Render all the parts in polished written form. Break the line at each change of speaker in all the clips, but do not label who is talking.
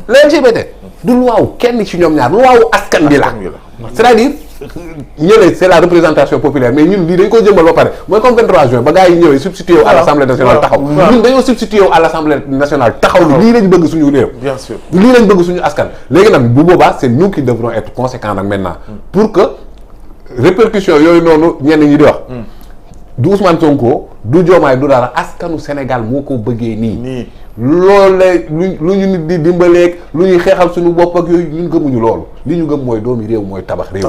LGBT du loi wu kenn ci ñoom ñaar loi wu askan bi la c'est-à-dire ñële c'est la représentation populaire mais ñun lii dañ ko jëmbal ba pare mooy comme 23 juin ba gars yi ñëwee substitué wu à l'Assemblée nationale taxaw ñun dañoo substitué wu à l'Assemblée nationale taxaw ni lii lañ bëgg suñu réew
bien sûr
lii lañ bëgg suñu askan léegi nag bu boobaa c'est nous qui devrons être conséquents nag maintenant pour que répercussions yooyu noonu ñenn ñi di wax du Ousmane Sonko du Diomaye du dara askanu Sénégal moo ko bëggee nii loolu lu ñu nit di dimbaleeg lu ñuy xeexal suñu bopp ak yooyu ñun gëmuñu loolu li ñu gëm mooy doomi réew mooy tabax réew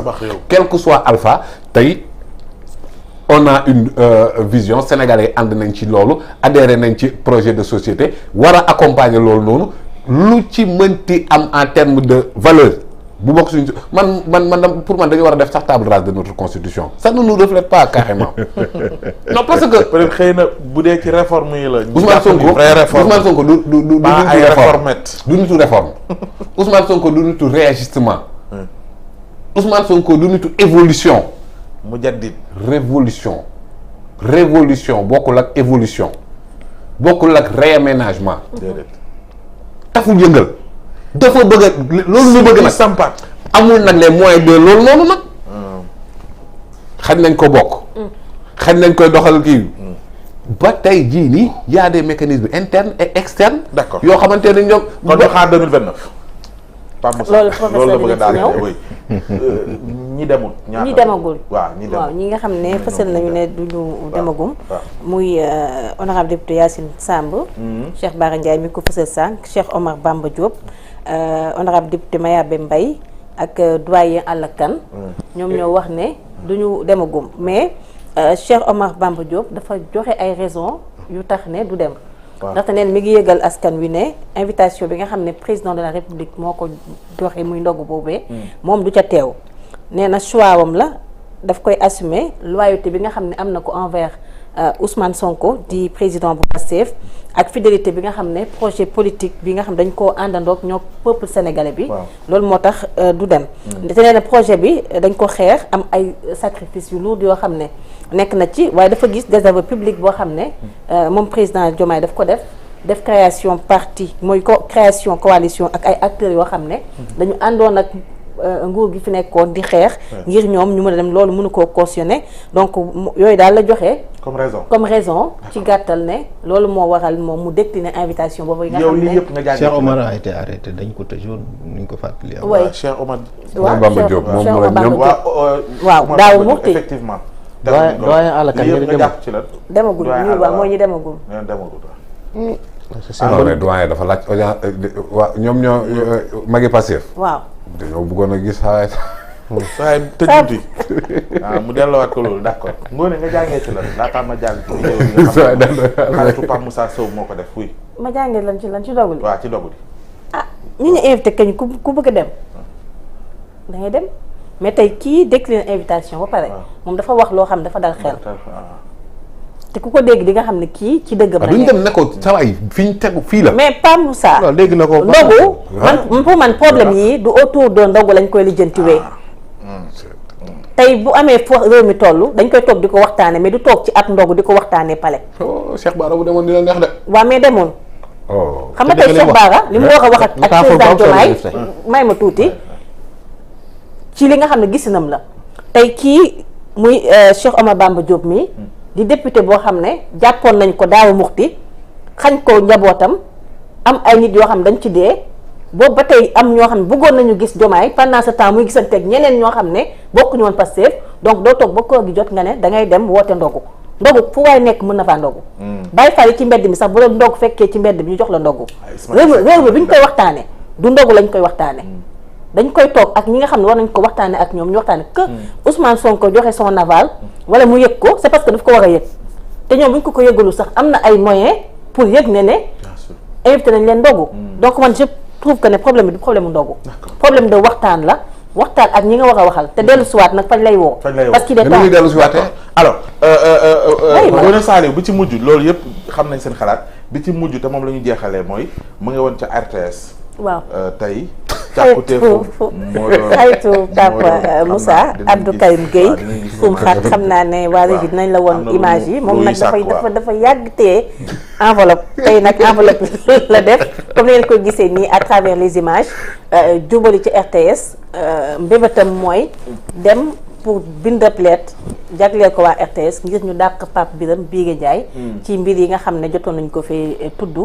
quel que soit alpha tey on a une vision sénégalais ànd nañ ci loolu adhéré nañ ci projet de société war a accompagner loolu noonu lu ci mënti am en termes de valeur bu bokk suñu man pour man dañu war a def sax table rase de notre constitution ça ne nous reflète pas carrément non parce que
peut-être xëy na bu dee ci réforme yi la
Ousmane Sonko du
ay réformette
du nitu réforme Ousmane Sonko du nitu réajustement Ousmane Sonko du nitu évolution
mujaddid
révolution bokkul ak évolution bokkul ak réaménagement taful yëngal dafa bëgg a loolu lu bëgg nag
sampaat
amul nag les moyens de loolu noonu nag xañ nañ ko bokk xañ nañ koy doxal kii ba tey jii nii y a des mécanismes internes et externes
d'accord
yoo xamante ne ñoom
kon ñu xaar 2029
loolu professeur bi
daal
ñëw
ñi demul
ñi demagul
waaw
ñi nga xam ne fësal nañu ne duñu demagum muy honorable député Yacine Samb Cheikh Bara Ndiaye mi ko fësal sànq Cheikh Omar Bamba Diop honorable député Mayabé Mbaye ak doyen Alla Kane ñoom ñoo wax ne duñu demagum mais Cheikh Omar Bamba Diop dafa joxe ay raisons yu tax ne du dem ndaxte neen mi ngi yëgal askan wi ne invitation bi nga xam ne président de la république moo ko joxe muy ndogu boobee moom du ca teew nee na choix wam la daf koy assumer loyauté bi nga xam ne am na ko envers Ousmane Sonko di président bu Pastef ak fidélité bi nga xam ne projet politique bi nga xam dañ koo àndandoog ñoo peuple sénégalais bi loolu moo tax du dem te nee na projet bi dañ ko xeex am ay sacrifice yu lourd yoo xam ne nekk na ci waaye dafa gis désaveu public boo xam ne moom président Diomaye daf ko def création parti mooy création coalition ak ay acteurs yoo xam ne dañu àndoon ak nguur gi fi nekkoon di xeex ngir ñoom ñu mën a dem loolu mënu koo cautionner donc yooyu daal la joxe comme raison ci gàttal ne loolu moo waral moom mu décliner invitation boobu yi nga xam ne
yëpp nga jàng
Cheikh Omar a été arrêté dañ ko tëjoon nuñ ko fàttali
Cheikh Omar
Bamba Diop moom
waaw daaw mukti
effectivement
doyen Alla Kane
nga jàpp ci la
demagul ñu waaw mooy ñi demagul
doyen dafa laaj audience waa ñoom ñoo magi Pastef
waaw
dañoo bëggoon a gis waaye
tëj tuuti waaw mu delloowaat ko loolu d'accord ngoone nga jàngee ci la laataa ma jàng ci xaritu Pape Moussa Sow moo ko def fuy
ma jàngee lan ci dogul
waaw ci dogul
ñu invité kañ ku bëgg a dem da ngay dem mais tey kii décline invitation ba pare moom dafa wax loo xam dafa dal xel te ku ko dégg di nga xam ne kii ci dëgg
duñ dem ne ko sawaay fi ñu tegu fii la
mais Pape Moussa
dégg na ko
ndogu man pour man problème yi du autour de ndogu lañ koy lijjantiwee tey bu amee fo réew mi toll dañ koy toog di ko waxtaane mais du toog ci ab ndogu di ko waxtaanee pale
Cheikh Bara bu demoon dina neex de
waaw mais demoon xam nga tey Cheikh Bara li mu war a wax ak président Diomaye may ma tuuti ci li nga xam ne gisinam la tey kii muy Cheikh Omar Bamba Diop mi di député boo xam ne jàppoon nañ ko daawu muxti xañ ko njabootam am ay nit yoo xam ne dañ ci dee boobu ba tey am ñoo xam ne bëggoon nañu gis Diomaye pendant ce temps muy gisanteeg ñeneen ñoo xam ne bokkuñu woon Pastef donc doo toog ba koor gi jot nga ne dangay dem woote ndogu fu waay nekk mën na faa ndogu bàyyi fari ci mbedd mi sax bu doon ndog fekkee ci mbedd bi ñu jox la ndogu réew mi bi ñu koy waxtaane du ndogu lañ koy waxtaane dañ koy toog ak ñi nga xam ne war nañ ko waxtaane ak ñoom ñu waxtaane que Ousmane Sonko joxe son aval wala mu yëg ko c'est parce que daf ko war a yëg te ñoom bu ñu ko yëgalu sax am na ay moyens pour yëg ne invité nañ leen ndogu donc man je trouve que ne problème bi du problème mu ndogu problème de waxtaan la waxtaan ak ñi nga war a waxal te dellu siwaat nag fañ lay woo parce qu'il est temps
ñu dellu siwaatee
alors Ngoné Saliou bi ci mujj loolu yëpp xam nañ seen xalaat bi ci mujj te moom la ñu jeexalee mooy mu ngi woon ca RTS
waaw
tey
xaritu Papa Moussa Abdou Karim Gueye kum xaat xam naa ne waa Régie dinañ la woon image yi moom nag dafa yàgg tee enveloppe tey nag enveloppe la def comme ni ngeen ko gisee nii à travers les images jubali ci RTS mbébétam mooy dem pour bind lettre jagleel ko waa RTS ngir ñu dàq Pape Birame Ndiaye ci mbir yi nga xam ne jotoon nañ ko fi tudd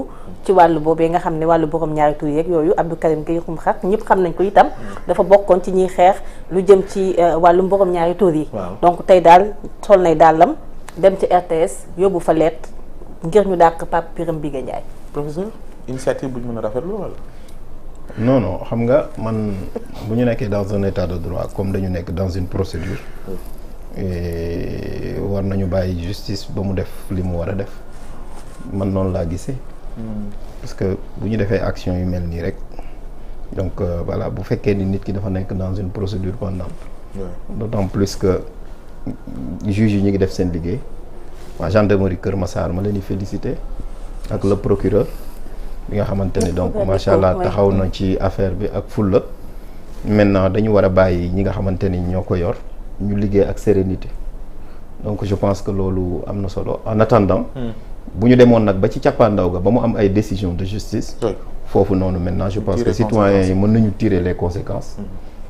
ci wàllu boobee nga xam ne wàllu borom ñaari tur yeeg yooyu Abdou Karim Gueye xum xat ñëpp xam nañ ko itam dafa bokkoon ci ñuy xeex lu jëm ci wàllu borom ñaari tur yi donc tey daal sol nay dàllam dem ci RTS yóbbu fa lettre ngir ñu dàq Pape Birame Ndiaye.
Professeur initiative bu ñu mën a rafetlu wala.
non xam nga man bu ñu nekkee dans un état de droit comme dañu nekk dans une procédure war nañu bàyyi justice ba mu def li mu war a def man noonu laa gisee. parce que bu ñu defee action yu mel nii rek donc voilà bu fekkee ni nit ki dafa nekk dans une procédure pendante d'autant plus que juge yi ñu ngi def seen liggéey waa gendarmerie Kër Massar ma leen di féliciter ak le procureur bi nga xamante ne donc macha allah taxaw na ci affaire bi ak fulla maintenant dañu war a bàyyi ñi nga xamante ni ñoo ko yor ñu liggéey ak sérénité donc je pense que loolu am na solo en attendant bu ñu demoon nag ba ci cappaandaw ga ba mu am ay décision de justice foofu noonu maintenant je pense que citoyens yi mën nañu tirer les conséquences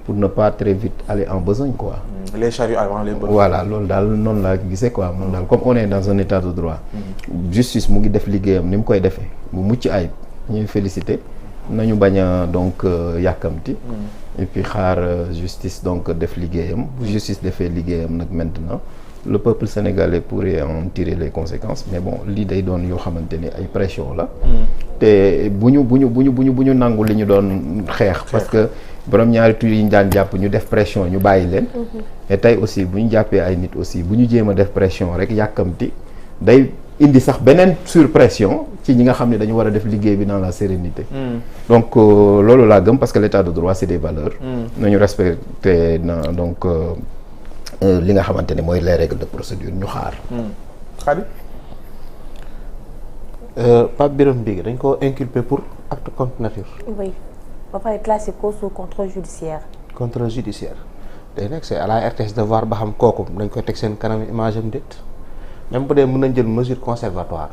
pour ne pas très vite aller en besogne quoi.
Les charrues avant les bœufs.
Voilà loolu daal noonu laa gisee quoi moom daal comme on est dans un état de droit justice mu ngi def liggéeyam ni mu koy defee mu mucc ayib ñuy féliciter nañu bañ a donc yàkkamti et puis xaar justice donc def liggéeyam bu justice defee liggéeyam nag maintenant le peuple sénégalais pourrait en tirer les conséquences mais bon lii day doon yoo xamante ni ay pression la te bu ñu nangu li ñu doon xeex parce que borom ñaari tur yi ñu daan jàpp ñu def pression ñu bàyyi leen et tey aussi bu ñu jàppee ay nit aussi bu ñu jéem a def pression rek yàkkamti day indi sax beneen surpression ci ñi nga xam ne dañu war a def liggéey bi dans la sérénité donc loolu laa gëm parce que l'état de droit c'est des valeurs nañu respecter na donc li nga xamante ne mooy les règles de procédure ñu xaar
Khady
Pape Birame Ndiaye dañ ko inculpé pour acte contre nature.
Oui ba pare classé ko sous contrôle judiciaire.
Contrôle judiciaire day nekk c'est à la RTS de voir ba xam kooku dañ koy teg seen kanam image am déet même bu dee mën nañ jël mesure conservatoire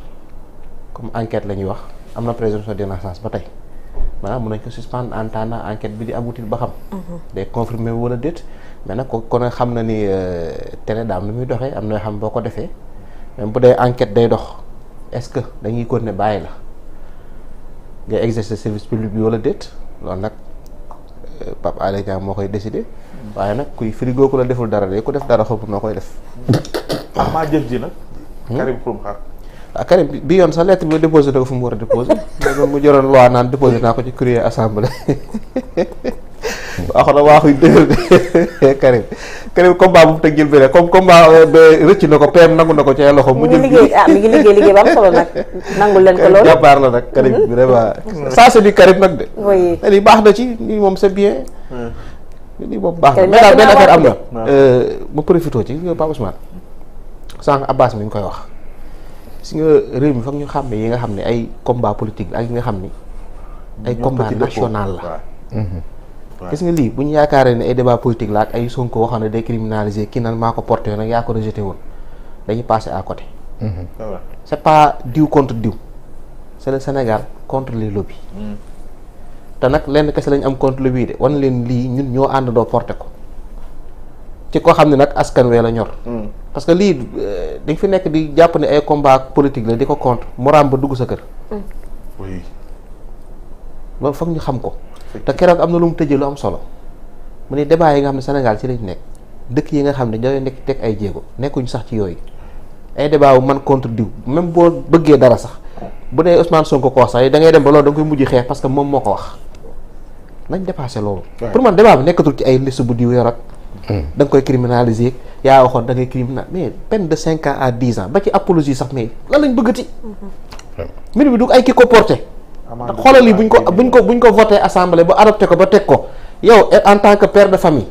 comme enquête la ñuy wax am na présomption d'innocence ba tey maanaam mën nañ ko suspendre en attendant enquête bi di aboutir ba xam. day confirmer wala déet mais nag ko kon xam na ni télé daa am nu muy doxee am na yoo xam boo ko defee même bu dee enquête day dox est-ce que dañuy continuer bàyyi la ngay exercer service public bi wala déet loolu nag Pape Alé Niang moo koy décider waaye nag kuy frigo ku la deful dara de ku def dara xamul noo koy def.
maa jëf ji nag. Karim Xrum Xax.
ah Karim bi yoon sax lettre bi déposé na ko fu mu war a déposé mu joroon loi naan déposé naa ko ci courrier assemblée wax na waaxuy dëgër Karim combat bu mu teg jël bi rek comme combat rëcc na ko PM nangu na ko ci ay loxo. mu jël
mi ngi liggéey ba am solo nag nangul leen ko loolu.
jàmbaar la nag Karim vraiment ça c'est du Karim nag de.
oui
lii baax na ci lii moom c'est bien. lii moom baax na mais daal benn affaire am na. ma profité ci nga Pape Ousmane sànq Abbas mi ngi koy wax. si nga réew mi foog ñu xam ne yi nga xam ne ay combat politique la ak yi nga xam ni ay combat national la. gis nga lii bu ñu yaakaaree ne ay débat politique la ak ay Sonko waxoon ne day criminaliser kii naan maa ko porté nag yaa ko rejeté woon dañuy passer à côté. c'est pas diw contre diw c'est le Sénégal contre les lobbies. te nag lenn kese lañ am contre lobby de wan leen lii ñun ñoo àndandoo porté ko ci koo xam ne nag askan wee la ñor. parce que lii dañ fi nekk di jàpp ne ay combat politique la di ko contre moraam ba dugg sa kër.
oui.
loolu foog ñu xam ko. te keroog am na lu mu tëjee lu am solo mu ne débat yi nga xam ne Sénégal ci lañ nekk dëkk yi nga xam ne ñooy nekk teg ay jéego nekkuñu sax ci yooyu ay débat wu man contre diw même boo bëggee dara sax bu dee Ousmane Sonko ko wax sax da ngay dem ba loolu da nga koy mujj xeex parce que moom moo ko wax nañ dépassé loolu. pour man débat bi nekkatul ci ay liste bu diw yor ak da nga koy criminaliser yaa waxoon da ngay criminal mais peine de 5 ans à 10 ans ba ci apologie sax mais lan lañ bëggati. mbir bi du ay ki ko porté. xoolal yi buñ ko voté assemblée ba adopté ko ba teg ko yow en tant que père de famille